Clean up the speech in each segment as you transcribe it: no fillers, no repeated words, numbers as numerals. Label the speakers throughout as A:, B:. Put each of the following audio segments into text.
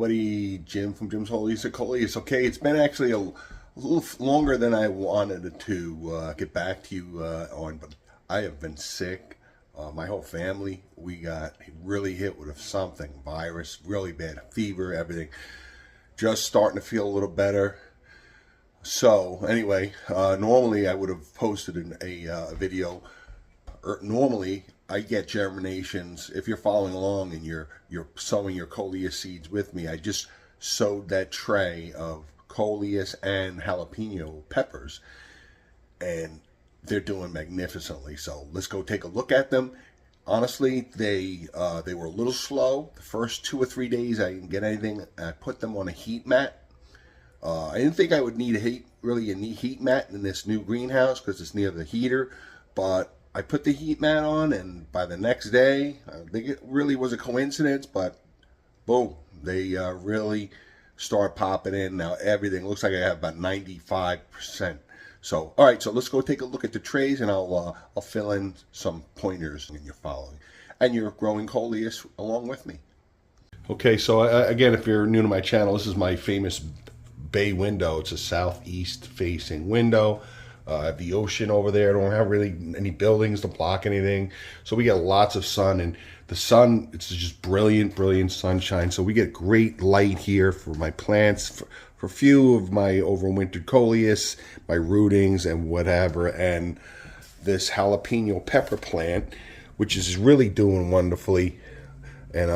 A: everybody, Jim from Jim's Coleus. Okay, it's been actually a little longer than I wanted to get back to you on, but I have been sick. My whole family, we got really hit with something, virus, really bad, fever, everything. Just starting to feel a little better. So anyway, normally I would have posted a video. Normally I get germinations. If you're following along and you're sowing your Coleus seeds with me, I just sowed that tray of Coleus and jalapeno peppers, and they're doing magnificently. So let's go take a look at them. Honestly, they were a little slow. The first 2 or 3 days I didn't get anything. I put them on a heat mat. I didn't think I would need a heat mat in this new greenhouse because it's near the heater, but I put the heat mat on, and by the next day, I think it really was a coincidence, but boom, they really start popping in. Now everything looks like I have about 95%. So, all right, so let's go take a look at the trays, and I'll fill in some pointers and you're following. And you're growing Coleus along with me. Okay, so again, if you're new to my channel, this is my famous bay window. It's a southeast facing window. I have the ocean over there. I don't have really any buildings to block anything. So we get lots of sun, and the sun, it's just brilliant, brilliant sunshine. So we get great light here for my plants, for a few of my overwintered Coleus, my rootings and whatever, and this jalapeno pepper plant, which is really doing wonderfully. And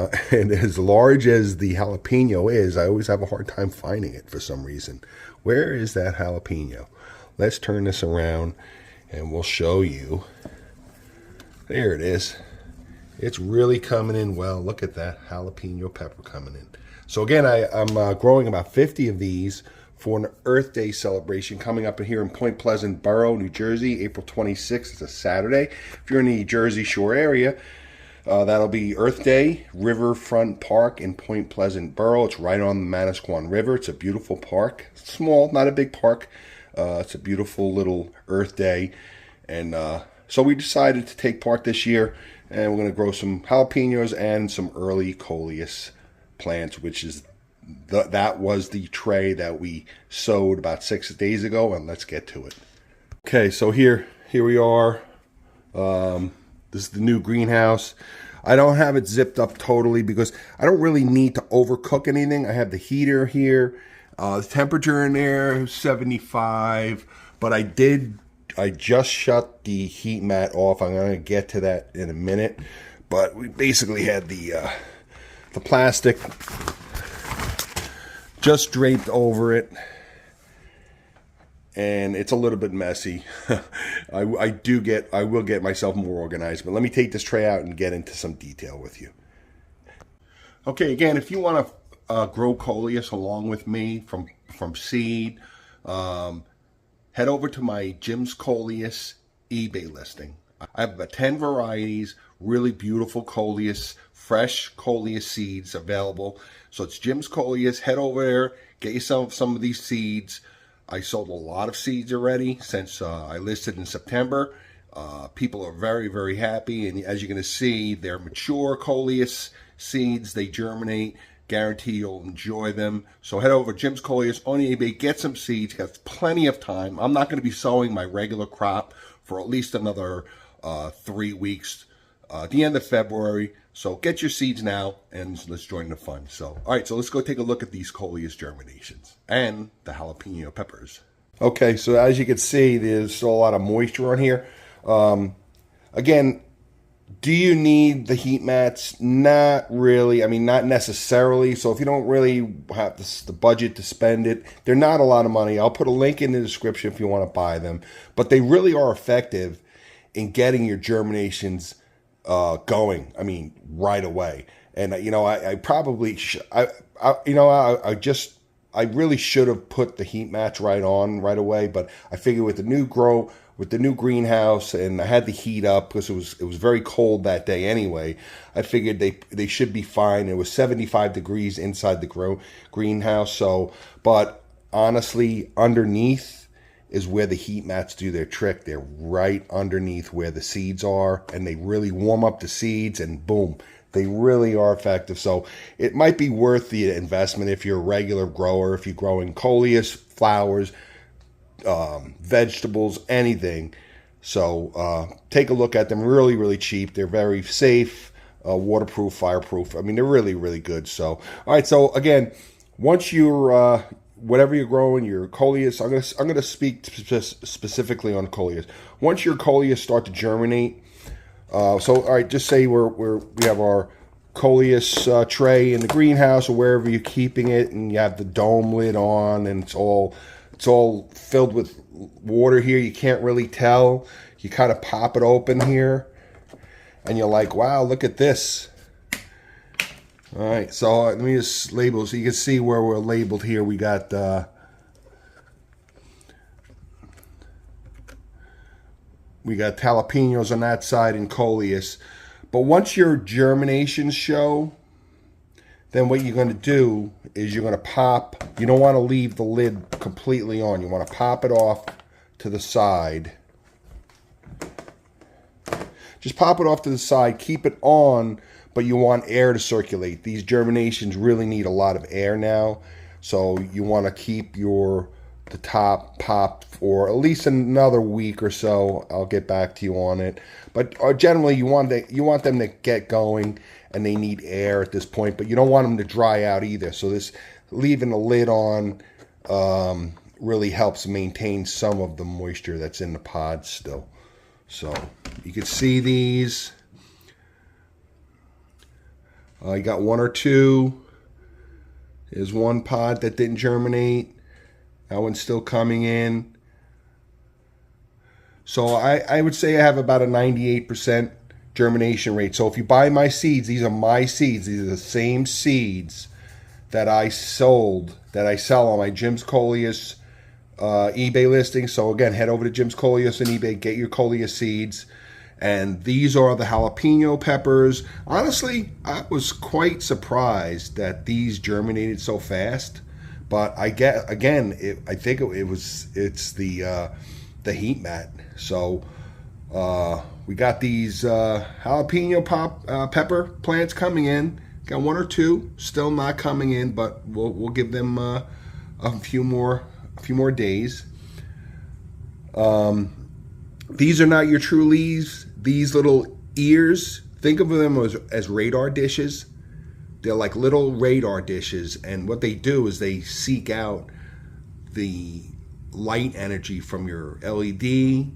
A: as large as the jalapeno is, I always have a hard time finding it for some reason. Where is that jalapeno? Let's turn this around and we'll show you. There it is. It's really coming in well. Look at that jalapeno pepper coming in. So again, I'm growing about 50 of these for an Earth Day celebration coming up here in Point Pleasant Borough, New Jersey, April 26th. It's a Saturday. If you're in the Jersey Shore area, that'll be Earth Day, Riverfront Park in Point Pleasant Borough. It's right on the Manasquan River. It's a beautiful park. It's small, not a big park. It's a beautiful little Earth Day. And so we decided to take part this year, and we're going to grow some jalapenos and some early Coleus plants, which is that was the tray that we sowed about 6 days ago, and let's get to it. Okay, so here we are. This is the new greenhouse. I don't have it zipped up totally because I don't really need to overcook anything. I have the heater here. The temperature in there is 75, but I just shut the heat mat off. I'm going to get to that in a minute, but we basically had the plastic just draped over it, and it's a little bit messy. I will get myself more organized, but let me take this tray out and get into some detail with you. Okay, again, if you want to grow Coleus along with me from seed, head over to my Jim's Coleus eBay listing. I have about 10 varieties, really beautiful Coleus, fresh Coleus seeds available. So it's Jim's Coleus. Head over there, get yourself some of these seeds. I sold a lot of seeds already since I listed in September. People are very, very happy, and as you're going to see, they're mature Coleus seeds. They germinate. Guarantee you'll enjoy them. So head over to Jim's Coleus on eBay, get some seeds. Got plenty of time. I'm not going to be sowing my regular crop for at least another 3 weeks, at the end of February. So get your seeds now, and let's join the fun. So, all right, so let's go take a look at these Coleus germinations and the jalapeno peppers. Okay, so as you can see, there's still a lot of moisture on here. Again, do you need the heat mats? Not really. I mean, not necessarily. So if you don't really have the budget to spend it, they're not a lot of money. I'll put a link in the description if you want to buy them. But they really are effective in getting your germinations going. I mean, right away. And I really should have put the heat mats right away. But I figured with the new greenhouse, and I had the heat up because it was very cold that day anyway. I figured they should be fine. It was 75 degrees inside the greenhouse. So, but honestly, underneath is where the heat mats do their trick. They're right underneath where the seeds are, and they really warm up the seeds, and boom, They really are effective. So it might be worth the investment if you're a regular grower, if you're growing Coleus, flowers, vegetables, anything. So take a look at them. Really, really cheap. They're very safe, waterproof, fireproof. I mean, they're really, really good. So, all right. So again, once you're whatever you're growing, your Coleus. I'm gonna speak specifically on Coleus. Once your Coleus start to germinate. So all right, just say we have our Coleus tray in the greenhouse or wherever you're keeping it, and you have the dome lid on, and it's all filled with water here. You can't really tell. You kind of pop it open here, and you're like, wow, look at this. All right, so let me just label so you can see where we're labeled here. We got jalapenos on that side and Coleus. But once your germinations show, then what you're going to do is you're going to pop. You don't want to leave the lid completely on. You want to pop it off to the side. Just pop it off to the side. Keep it on, but you want air to circulate. These germinations really need a lot of air now. So you want to keep the top popped for at least another week or so. I'll get back to you on it. But generally, you want them to get going, and they need air at this point. But you don't want them to dry out either. So this leaving the lid on really helps maintain some of the moisture that's in the pod still. So you can see these. You got one or two. There's one pod that didn't germinate. That one's still coming in. So I would say I have about a 98% germination rate. So if you buy my seeds, these are my seeds. These are the same seeds that I sell on my Jim's Coleus eBay listing. So again, head over to Jim's Coleus and eBay, get your Coleus seeds. And these are the jalapeno peppers. Honestly, I was quite surprised that these germinated so fast. But I think it's the heat mat. So we got these jalapeno pepper plants coming in. Got one or two still not coming in, but we'll give them a few more days. These are not your true leaves. These little ears, think of them as radar dishes. They're like little radar dishes, and what they do is they seek out the light energy from your LED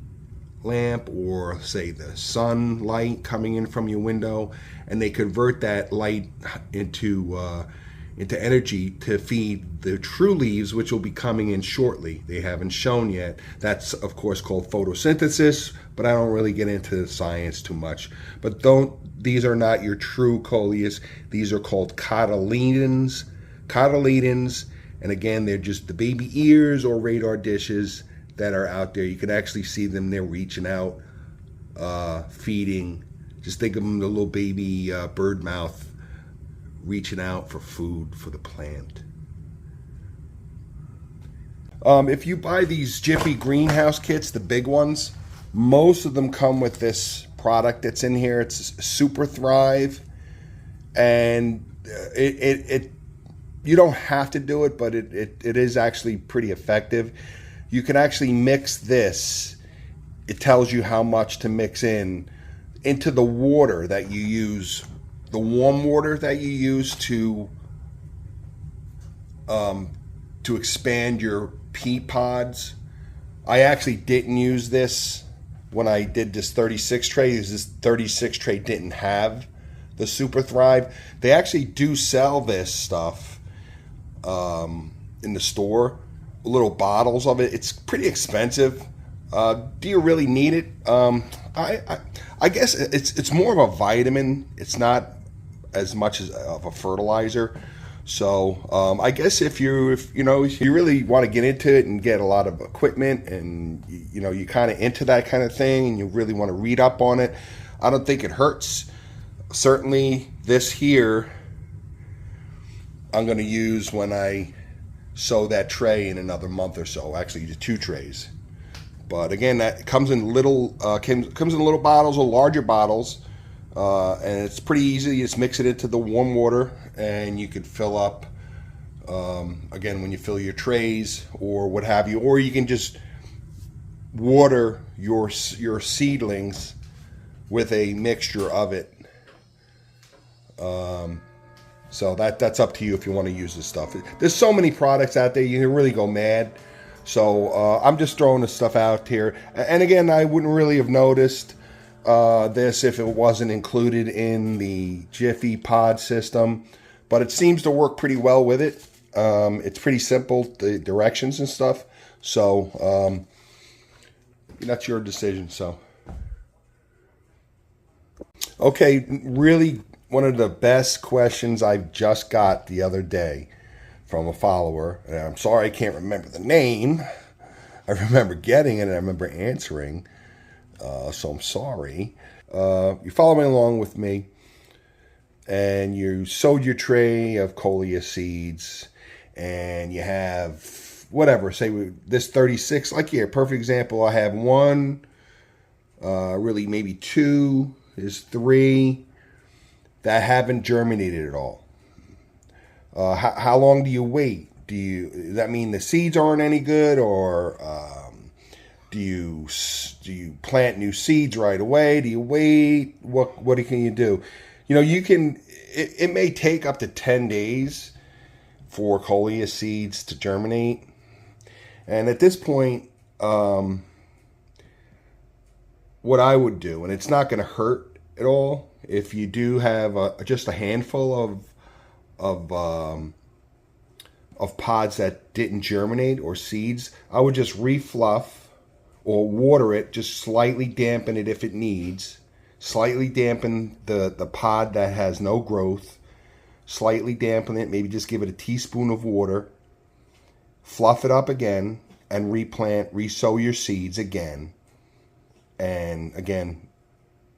A: lamp or say the sunlight coming in from your window, and they convert that light into energy to feed the true leaves, which will be coming in shortly. They haven't shown yet. That's of course called photosynthesis, but I don't really get into the science too much. But these are not your true Coleus. These are called cotyledons. And again, they're just the baby ears or radar dishes that are out there. You can actually see them. They're reaching out, feeding. Just think of them, the little baby bird mouth reaching out for food for the plant. If you buy these Jiffy greenhouse kits, the big ones, most of them come with this product that's in here. It's Super Thrive, and you don't have to do it, but it is actually pretty effective. You can actually mix this. It tells you how much to mix into the water that you use, the warm water that you use to expand your pea pods. I actually didn't use this when I did this 36 tray. This 36 tray didn't have the Super Thrive. They actually do sell this stuff in the store, little bottles of it. It's pretty expensive. Do you really need it? I guess it's more of a vitamin. It's not as much as of a fertilizer. So I guess if you really want to get into it and get a lot of equipment, and you kind of into that kind of thing, and you really want to read up on it, I don't think it hurts. Certainly this here I'm going to use when I sow that tray in another month or so. Actually, the 2 trays. But again, that comes in little bottles or larger bottles. And it's pretty easy. You just mix it into the warm water, and you could fill up, again, when you fill your trays or what have you, or you can just water your seedlings with a mixture of it. So that's up to you if you want to use this stuff. There's so many products out there, you can really go mad. So I'm just throwing this stuff out here. And again, I wouldn't really have noticed this if it wasn't included in the Jiffy pod system. But it seems to work pretty well with it. It's pretty simple, the directions and stuff. So that's your decision. So, okay, really one of the best questions I've just got the other day from a follower. And I'm sorry I can't remember the name. I remember getting it and I remember answering. So I'm sorry. You're following along with me. And you sowed your tray of Coleus seeds. And you have, whatever, say this 36. Like here, perfect example. I have one, really maybe two, is three that haven't germinated at all. How long do you wait? Does that mean the seeds aren't any good, or do you plant new seeds right away? Do you wait? What can you do? You can. It may take up to 10 days for Coleus seeds to germinate, and at this point, what I would do, and it's not going to hurt at all, if you do have just a handful of pods that didn't germinate or seeds, I would just refluff or water it, just slightly dampen it if it needs, slightly dampen the pod that has no growth, slightly dampen it, maybe just give it a teaspoon of water, fluff it up again, and resow your seeds again. And again,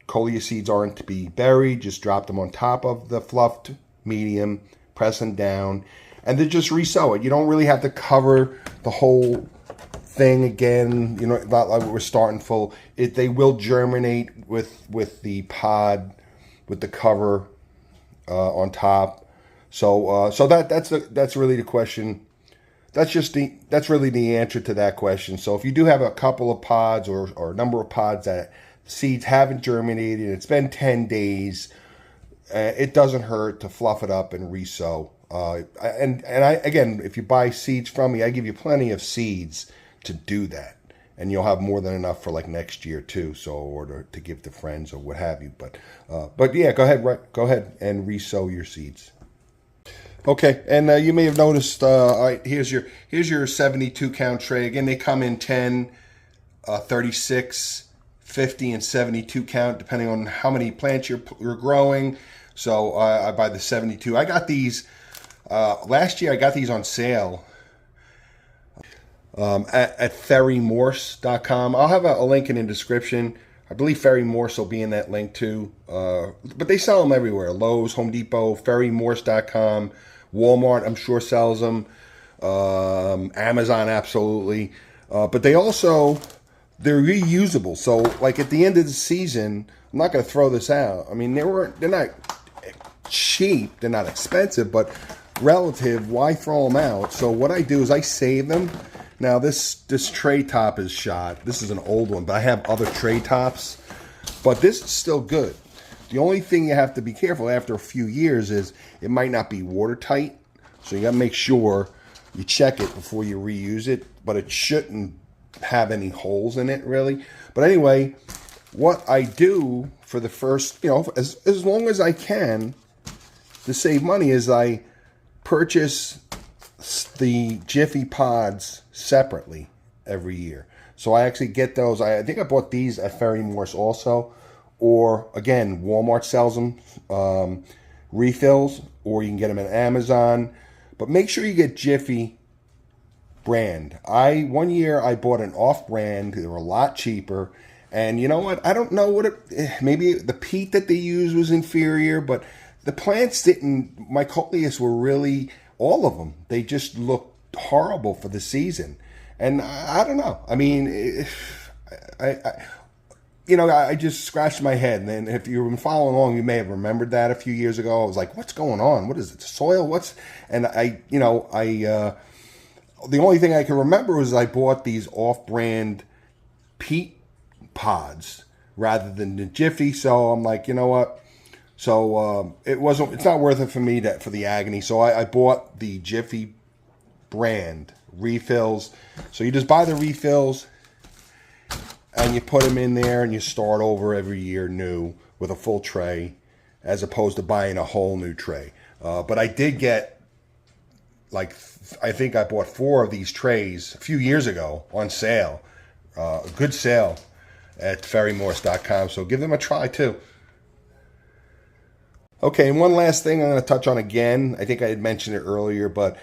A: Coleus seeds aren't to be buried. Just drop them on top of the fluffed medium, press them down, and then just resow it. You don't really have to cover the whole thing again. Not like we're starting full. They will germinate with the pod, with the cover on top. So that's really the question. That's really the answer to that question. So if you do have a couple of pods or a number of pods that seeds haven't germinated, it's been 10 days, it doesn't hurt to fluff it up and resow. And again, if you buy seeds from me, I give you plenty of seeds to do that, and you'll have more than enough for like next year too. So, or to give to friends or what have you. But yeah, go ahead and resow your seeds. Okay, and you may have noticed. All right, here's your 72 count tray. Again, they come in 10, 36. 50 and 72 count, depending on how many plants you're growing. So I buy the 72. I got these last year. I got these on sale at ferrymorse.com. I'll have a link in the description. I believe Ferry Morse will be in that link too. But they sell them everywhere: Lowe's, Home Depot, ferrymorse.com, Walmart, I'm sure sells them. Amazon, absolutely. But they also, they're reusable. So like at the end of the season, I'm not going to throw this out. I mean, they're not cheap, they're not expensive, but relative, why throw them out? So what I do is I save them. Now this tray top is shot. This is an old one, but I have other tray tops. But this is still good. The only thing you have to be careful after a few years is it might not be watertight. So you got to make sure you check it before you reuse it. But it shouldn't have any holes in it really. But anyway, what I do for the first, as long as I can to save money, is I purchase the Jiffy pods separately every year. So I actually get those. I think I bought these at Ferry Morse also. Or again, Walmart sells them, refills, or you can get them at Amazon. But make sure you get Jiffy brand. One year I bought an off-brand. They were a lot cheaper. And you know what? I don't know maybe the peat that they used was inferior, but the plants didn't. My Coleus were really, all of them, they just looked horrible for the season. And I don't know. I mean, you know, I just scratched my head. And then if you've been following along, you may have remembered that a few years ago. I was like, what's going on? What is it? Soil? What's... And the only thing I can remember was I bought these off-brand peat pods rather than the Jiffy. So I'm like, you know what? So it's not worth it for me for the agony. So I bought the Jiffy brand refills. So you just buy the refills and you put them in there and you start over every year new with a full tray as opposed to buying a whole new tray. But I did get, like, I think I bought 4 of these trays a few years ago on sale. A good sale at ferrymorse.com. So give them a try too. Okay, and one last thing I'm going to touch on again. I think I had mentioned it earlier, but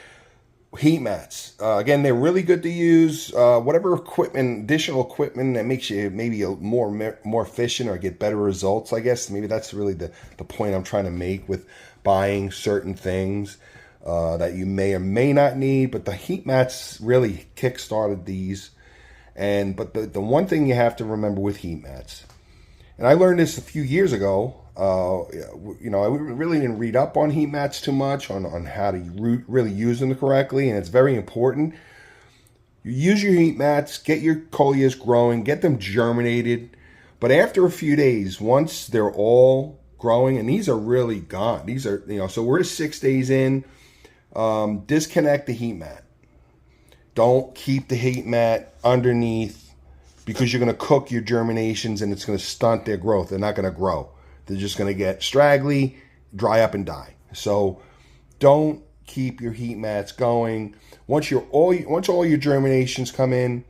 A: heat mats. Again, they're really good to use. Whatever additional equipment that makes you maybe more efficient or get better results, I guess. Maybe that's really the point I'm trying to make with buying certain things that you may or may not need. But the heat mats really kick-started these. But the one thing you have to remember with heat mats, and I learned this a few years ago. I really didn't read up on heat mats too much on how to really use them correctly, and it's very important. You use your heat mats, get your Coleus growing, get them germinated, but after a few days, once they're all growing, and these are really gone, these are, so we're 6 days in, disconnect the heat mat. Don't keep the heat mat underneath because you're going to cook your germinations and it's going to stunt their growth. They're not going to grow. They're just going to get straggly, dry up, and die. So don't keep your heat mats going. Once all your germinations come in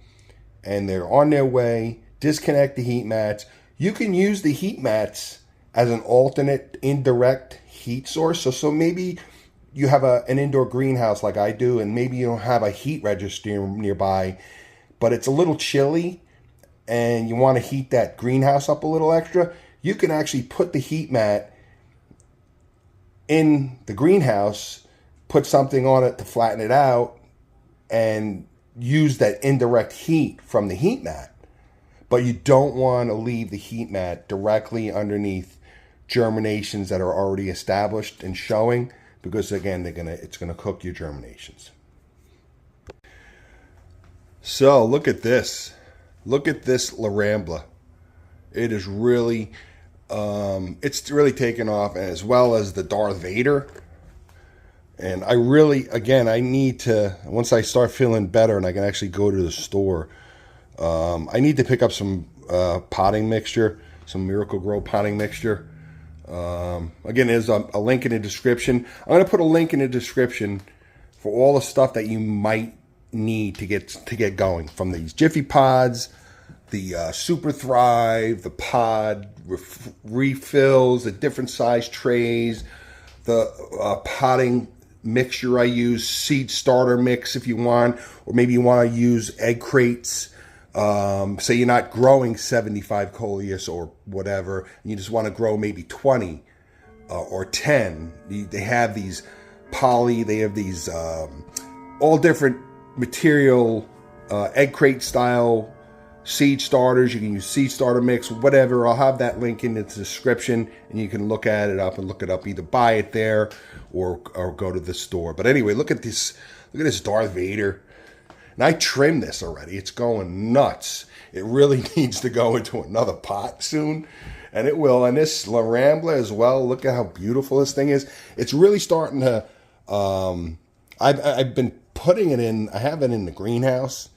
A: and they're on their way, disconnect the heat mats. You can use the heat mats as an alternate indirect heat source. So maybe you have an indoor greenhouse like I do, and maybe you don't have a heat register nearby, but it's a little chilly and you want to heat that greenhouse up a little extra. You can actually put the heat mat in the greenhouse, put something on it to flatten it out, and use that indirect heat from the heat mat. But you don't want to leave the heat mat directly underneath germinations that are already established and showing, because again, it's gonna cook your germinations. So look at this. Look at this La Rambla. It is really, it's really taken off, as well as the Darth Vader. And I need to, once I start feeling better and I can actually go to the store, I need to pick up some potting mixture, some Miracle-Gro potting mixture. Again, there's a link in the description. I'm going to put a link in the description for all the stuff that you might need to get going, from these Jiffy pods, the Super Thrive, the pod refills, the different size trays, the potting mixture I use, seed starter mix if you want, or maybe you want to use egg crates. Say you're not growing 75 Coleus or whatever, and you just want to grow maybe 20 or 10. They have these they have these all different material egg crate style seed starters. You can use seed starter mix, whatever. I'll have that link in the description, and you can look it up, either buy it there or go to the store. But anyway, look at this Darth Vader. And I trimmed this already. It's going nuts. It really needs to go into another pot soon. And it will. And this La Rambla as well. Look at how beautiful this thing is. It's really starting to... I've been putting it in... I have it in the greenhouse.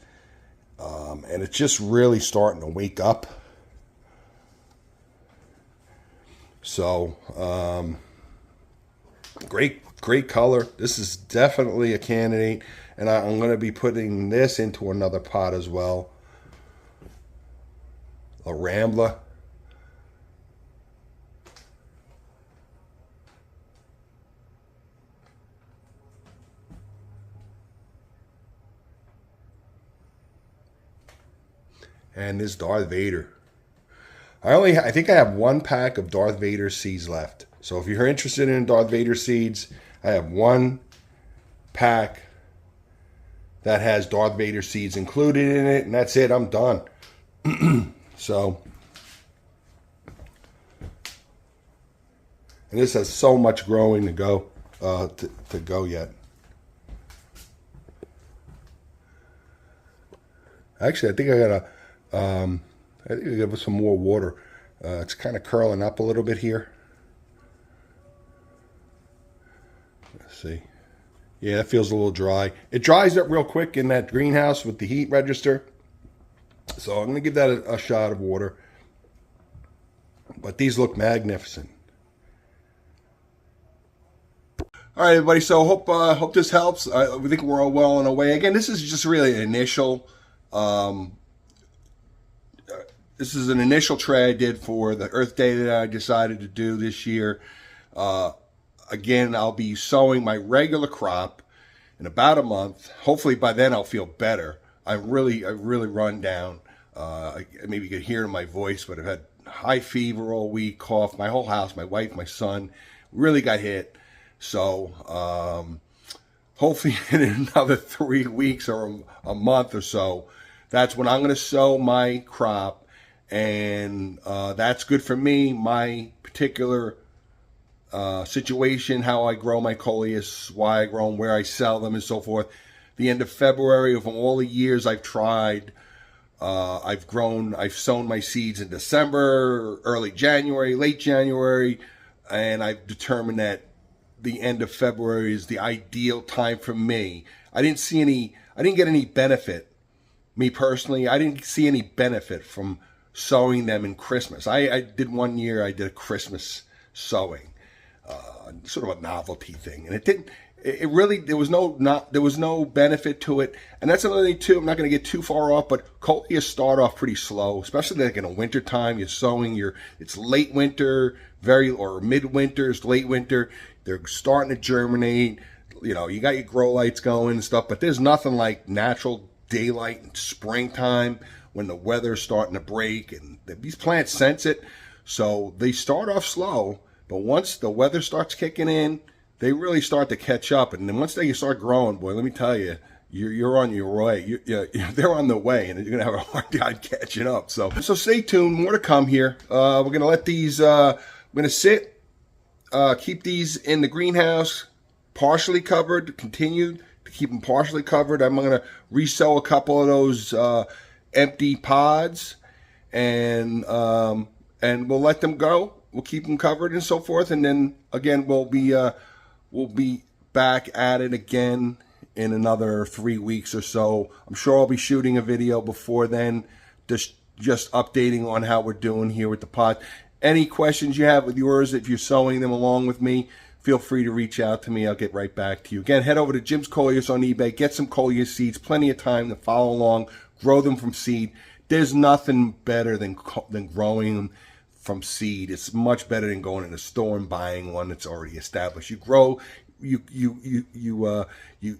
A: And it's just really starting to wake up. So, great color. This is definitely a candidate. And I'm going to be putting this into another pot as well. La Rambla. And this Darth Vader. I think I have 1 pack of Darth Vader seeds left. So if you're interested in Darth Vader seeds, I have 1 pack that has Darth Vader seeds included in it, and that's it. I'm done. So And this has so much growing to go to go yet. Actually, I think I gotta give it some more water. It's kind of curling up a little bit here. Let's see. Yeah, that feels a little dry. It dries up real quick in that greenhouse with the heat register. So I'm going to give that a shot of water. But these look magnificent. All right, everybody. So hope this helps. We think we're all well on our way. Again, this is just really an initial. This is an initial tray I did for the Earth Day that I decided to do this year. Again, I'll be sowing my regular crop in about a month. Hopefully by then I'll feel better. I really run down. Maybe you could hear it in my voice, but I've had high fever all week, cough. My whole house, my wife, my son, really got hit. So hopefully in another 3 weeks or a month or so, that's when I'm going to sow my crop. And that's good for me, my particular situation, how I grow my Coleus, why I grow them, where I sell them, and so forth. The end of February, of all the years I've tried, I've sown my seeds in December, early January, late January, and I've determined that the end of February is the ideal time for me. I didn't get any benefit, me personally, I didn't see any benefit from sowing them in Christmas. I did one year, I did a Christmas sowing. Sort of a novelty thing, and there was no benefit to it. And that's another thing too. I'm not going to get too far off, but Coleus start off pretty slow, especially like in a winter time. You're sowing it's late winter, or midwinter, it's late winter. They're starting to germinate. You know, you got your grow lights going and stuff, but there's nothing like natural daylight in springtime when the weather's starting to break, and these plants sense it. So they start off slow. But once the weather starts kicking in, they really start to catch up. And then once they start growing, boy, let me tell you, you're on your way. They're on the way, and you're going to have a hard time catching up. So stay tuned. More to come here. We're going to let these, we're going to keep these in the greenhouse, partially covered, continue to keep them partially covered. I'm going to resow a couple of those empty pods, and we'll let them go. We'll keep them covered and so forth, and then again we'll be back at it again in another 3 weeks or so. I'm sure I'll be shooting a video before then, just updating on how we're doing here with the pod. Any questions you have with yours, if you're sowing them along with me, feel free to reach out to me. I'll get right back to you. Again, head over to Jim's Coleus on eBay. Get some Coleus seeds. Plenty of time to follow along. Grow them from seed. There's nothing better than growing them from seed. It's much better than going in a store and buying one that's already established. You grow, you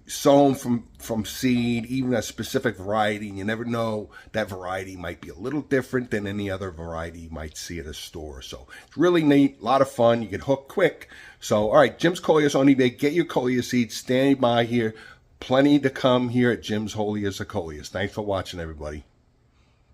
A: sow them from seed, even a specific variety, and you never know, that variety might be a little different than any other variety you might see at a store. So it's really neat, a lot of fun. You get hooked quick. So all right, Jim's Coleus on eBay. Get your Coleus seeds. Standing by here. Plenty to come here at Jim's Coleus. Thanks for watching, everybody.